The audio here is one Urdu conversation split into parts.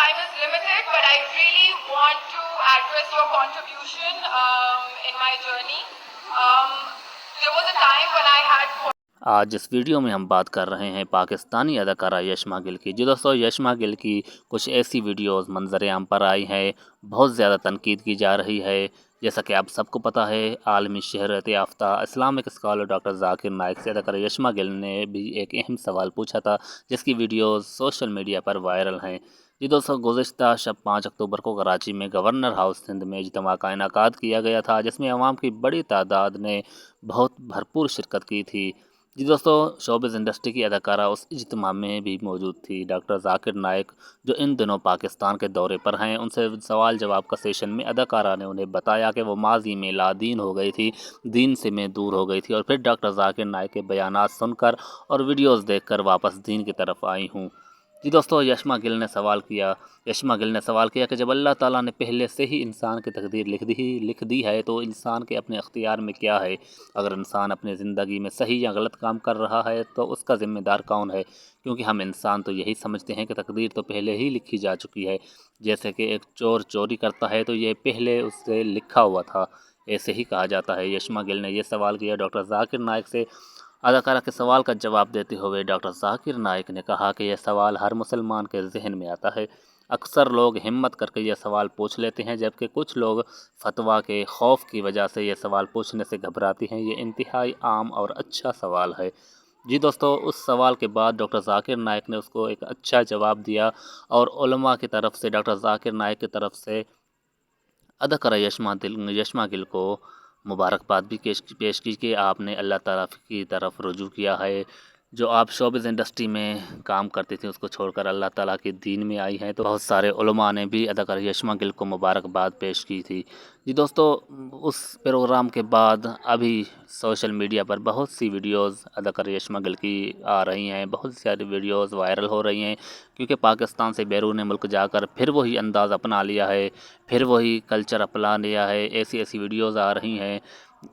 time is limited, but I really want to address your contribution in my journey. Um, there was a time when I had. آج اس ویڈیو میں ہم بات کر رہے ہیں پاکستانی اداکارہ یشما گل کی. جی دوستو، یشما گل کی کچھ ایسی ویڈیوز منظر عام پر آئی ہیں، بہت زیادہ تنقید کی جا رہی ہے. جیسا کہ آپ سب کو پتہ ہے، عالمی شہرت یافتہ Islamic scholar doctor Zakir Naik سے اداکارہ یشما گل نے بھی ایک اہم سوال پوچھا تھا، جس کی ویڈیوز سوشل میڈیا پر وائرل ہیں. جی دوستو، گزشتہ شب 5 اکتوبر کو کراچی میں گورنر ہاؤس سندھ میں اجتماع کا انعقاد کیا گیا تھا، جس میں عوام کی بڑی تعداد نے بہت بھرپور شرکت کی تھی. جی دوستو، شوبز انڈسٹری کی اداکارہ اس اجتماع میں بھی موجود تھی. ڈاکٹر ذاکر نائک جو ان دنوں پاکستان کے دورے پر ہیں، ان سے سوال جواب کا سیشن میں اداکارہ نے انہیں بتایا کہ وہ ماضی میں لادین ہو گئی تھی، دین سے میں دور ہو گئی تھی، اور پھر ڈاکٹر ذاکر نائک کے بیانات سن کر اور ویڈیوز دیکھ کر واپس دین کی طرف آئی ہوں. جی دوستو، یشما گل نے سوال کیا کہ جب اللہ تعالیٰ نے پہلے سے ہی انسان کی تقدیر لکھ دی ہے تو انسان کے اپنے اختیار میں کیا ہے؟ اگر انسان اپنی زندگی میں صحیح یا غلط کام کر رہا ہے تو اس کا ذمہ دار کون ہے؟ کیونکہ ہم انسان تو یہی سمجھتے ہیں کہ تقدیر تو پہلے ہی لکھی جا چکی ہے. جیسے کہ ایک چور چوری کرتا ہے تو یہ پہلے اس سے لکھا ہوا تھا، ایسے ہی کہا جاتا ہے. یشما گل نے یہ سوال کیا ڈاکٹر ذاکر نائک سے. اداکارہ کے سوال کا جواب دیتے ہوئے ڈاکٹر ذاکر نائک نے کہا کہ یہ سوال ہر مسلمان کے ذہن میں آتا ہے. اکثر لوگ ہمت کر کے یہ سوال پوچھ لیتے ہیں، جبکہ کچھ لوگ فتویٰ کے خوف کی وجہ سے یہ سوال پوچھنے سے گھبراتی ہیں. یہ انتہائی عام اور اچھا سوال ہے. جی دوستو، اس سوال کے بعد ڈاکٹر ذاکر نائک نے اس کو ایک اچھا جواب دیا، اور علماء کی طرف سے ڈاکٹر ذاکر نائک کی طرف سے اداکارہ یشما گل کو مبارکباد بھی پیش کی کہ آپ نے اللہ تعالیٰ کی طرف رجوع کیا ہے. جو آپ شوبز انڈسٹری میں کام کرتی تھی اس کو چھوڑ کر اللہ تعالیٰ کے دین میں آئی ہیں. تو بہت سارے علماء نے بھی اداکارہ یشما گل کو مبارکباد پیش کی تھی. جی دوستو، اس پروگرام کے بعد ابھی سوشل میڈیا پر بہت سی ویڈیوز اداکارہ یشما گل کی آ رہی ہیں، بہت ساری ویڈیوز وائرل ہو رہی ہیں، کیونکہ پاکستان سے بیرون ملک جا کر پھر وہی انداز اپنا لیا ہے، پھر وہی کلچر اپنا لیا ہے. ایسی ویڈیوز آ رہی ہیں،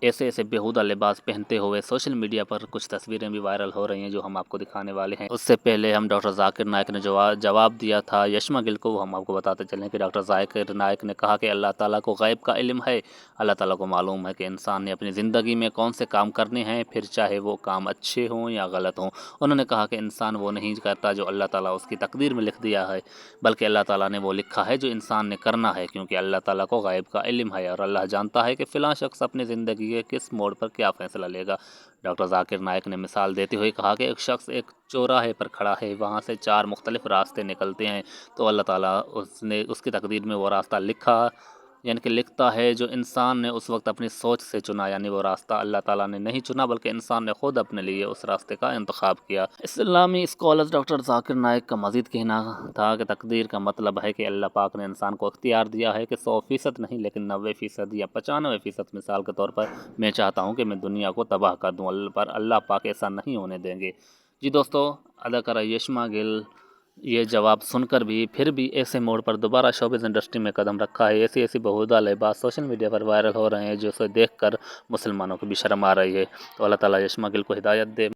ایسے بیہودہ لباس پہنتے ہوئے. سوشل میڈیا پر کچھ تصویریں بھی وائرل ہو رہی ہیں جو ہم آپ کو دکھانے والے ہیں. اس سے پہلے ہم ڈاکٹر ذاکر نائک نے جواب دیا تھا یشما گل کو، وہ ہم آپ کو بتاتے چلیں کہ ڈاکٹر ذاکر نائک نے کہا کہ اللہ تعالیٰ کو غیب کا علم ہے. اللہ تعالیٰ کو معلوم ہے کہ انسان نے اپنی زندگی میں کون سے کام کرنے ہیں، پھر چاہے وہ کام اچھے ہوں یا غلط ہوں. انہوں نے کہا کہ انسان وہ نہیں کرتا جو اللہ تعالیٰ اس کی تقدیر میں لکھ دیا ہے، بلکہ اللہ تعالیٰ نے وہ لکھا ہے جو انسان نے کرنا ہے، کیونکہ اللہ تعالیٰ کو غیب کا علم ہے اور اللہ جانتا ہے کہ فلاں شخص اپنی زندگی کے کس موڑ پر کیا فیصلہ لے گا. ڈاکٹر ذاکر نائک نے مثال دیتے ہوئے کہا کہ ایک شخص ایک چوراہے پر کھڑا ہے، وہاں سے 4 مختلف راستے نکلتے ہیں، تو اللہ تعالیٰ اس کی تقدیر میں وہ راستہ لکھا، یعنی کہ لکھتا ہے جو انسان نے اس وقت اپنی سوچ سے چنا. یعنی وہ راستہ اللہ تعالیٰ نے نہیں چنا بلکہ انسان نے خود اپنے لیے اس راستے کا انتخاب کیا. اسلامی اسکالر ڈاکٹر ذاکر نائک کا مزید کہنا تھا کہ تقدیر کا مطلب ہے کہ اللہ پاک نے انسان کو اختیار دیا ہے کہ 100% نہیں لیکن 90% یا 95%. مثال کے طور پر میں چاہتا ہوں کہ میں دنیا کو تباہ کر دوں، پر اللہ پاک ایسا نہیں ہونے دیں گے. جی دوستو، اداکارہ یشما گل یہ جواب سن کر بھی پھر بھی ایسے موڑ پر دوبارہ شوبز انڈسٹری میں قدم رکھا ہے. ایسی بہودہ لباس سوشل میڈیا پر وائرل ہو رہے ہیں جو اسے دیکھ کر مسلمانوں کو بھی شرم آ رہی ہے. تو اللہ تعالیٰ یشما گل کو ہدایت دے.